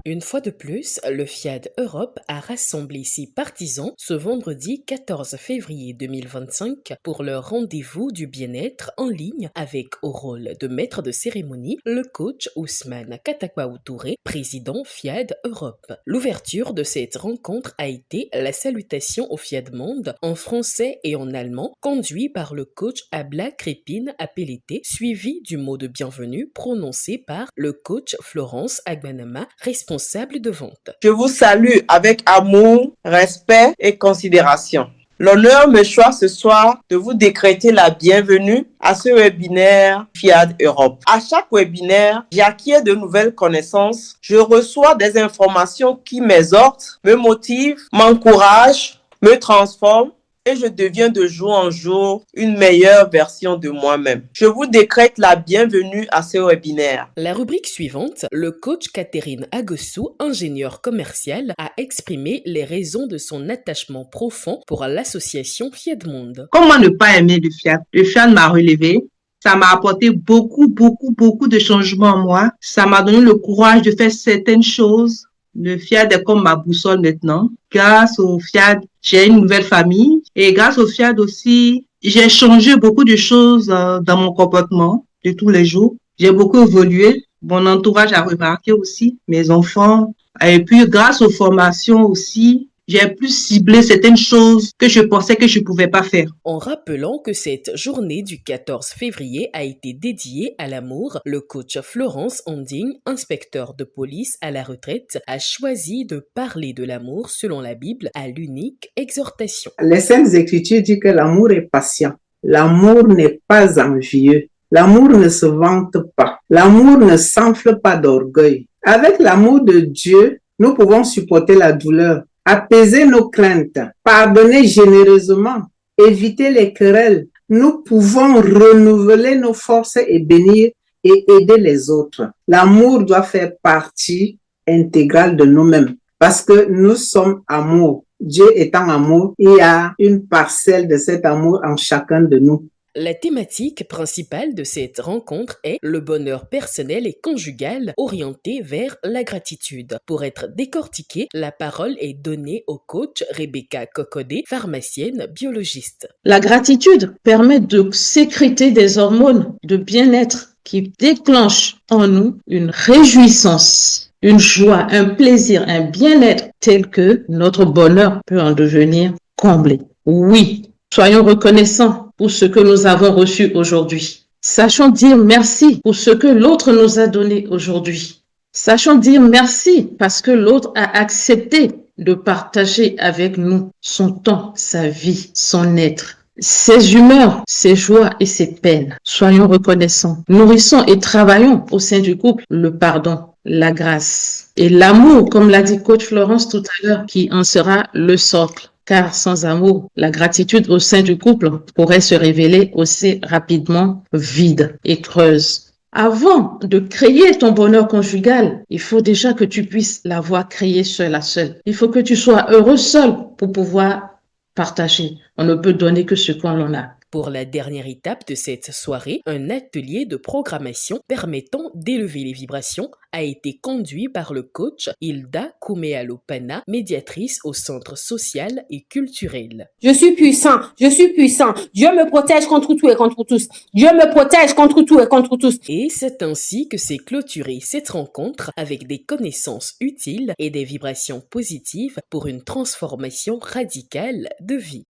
Une fois de plus, le FIAD Europe a rassemblé ses partisans ce vendredi 14 février 2025 pour leur rendez-vous du bien-être en ligne avec au rôle de maître de cérémonie le coach Ousmane Katakbaou Touré, président FIAD Europe. L'ouverture de cette rencontre a été la salutation au FIAD Monde en français et en allemand, conduit par le coach Abla Crépine Apelete, suivi du mot de bienvenue prononcé par le coach Florence Agbanama, responsable de vente. Je vous salue avec amour, respect et considération. L'honneur me choisit ce soir de vous décréter la bienvenue à ce webinaire FIAD Europe. À chaque webinaire, j'acquiers de nouvelles connaissances, je reçois des informations qui m'exhortent, me motivent, m'encouragent, me transforment et je deviens de jour en jour une meilleure version de moi-même. Je vous décrète la bienvenue à ce webinaire. La rubrique suivante, le coach Catherine Agossou, ingénieure commerciale, a exprimé les raisons de son attachement profond pour l'association FIAD Monde. Comment ne pas aimer le FIAD? Le FIAD m'a relevé. Ça m'a apporté beaucoup de changements en moi. Ça m'a donné le courage de faire certaines choses. Le FIAD est comme ma boussole maintenant. Grâce au FIAD, j'ai une nouvelle famille. Et grâce au FIAD aussi, j'ai changé beaucoup de choses dans mon comportement de tous les jours. J'ai beaucoup évolué. Mon entourage a remarqué aussi, mes enfants. Et puis, grâce aux formations aussi, j'ai plus ciblé certaines choses que je pensais que je pouvais pas faire. En rappelant que cette journée du 14 février a été dédiée à l'amour, le coach Florence Onding, inspecteur de police à la retraite, a choisi de parler de l'amour selon la Bible à l'unique exhortation. Les Saintes Écritures disent que l'amour est patient. L'amour n'est pas envieux. L'amour ne se vante pas. L'amour ne s'enfle pas d'orgueil. Avec l'amour de Dieu, nous pouvons supporter la douleur, apaiser nos craintes, pardonner généreusement, éviter les querelles. Nous pouvons renouveler nos forces et bénir et aider les autres. L'amour doit faire partie intégrale de nous-mêmes parce que nous sommes amour. Dieu étant amour, il y a une parcelle de cet amour en chacun de nous. La thématique principale de cette rencontre est le bonheur personnel et conjugal orienté vers la gratitude. Pour être décortiqué, la parole est donnée au coach Rebecca Kokodé, pharmacienne biologiste. La gratitude permet de sécréter des hormones de bien-être qui déclenchent en nous une réjouissance, une joie, un plaisir, un bien-être tel que notre bonheur peut en devenir comblé. Oui, soyons reconnaissants pour ce que nous avons reçu aujourd'hui. Sachons dire merci pour ce que l'autre nous a donné aujourd'hui. Sachons dire merci parce que l'autre a accepté de partager avec nous son temps, sa vie, son être, ses humeurs, ses joies et ses peines. Soyons reconnaissants. Nourrissons et travaillons au sein du couple le pardon, la grâce et l'amour, comme l'a dit coach Florence tout à l'heure, qui en sera le socle. Car sans amour, la gratitude au sein du couple pourrait se révéler aussi rapidement vide et creuse. Avant de créer ton bonheur conjugal, il faut déjà que tu puisses l'avoir créé seul à seul. Il faut que tu sois heureux seul pour pouvoir partager. On ne peut donner que ce qu'on a. Pour la dernière étape de cette soirée, un atelier de programmation permettant d'élever les vibrations a été conduit par le coach Hilda Kumealopana, médiatrice au Centre social et culturel. Je suis puissant, Dieu me protège contre tout et contre tous. Dieu me protège contre tout et contre tous. Et c'est ainsi que s'est clôturée cette rencontre avec des connaissances utiles et des vibrations positives pour une transformation radicale de vie.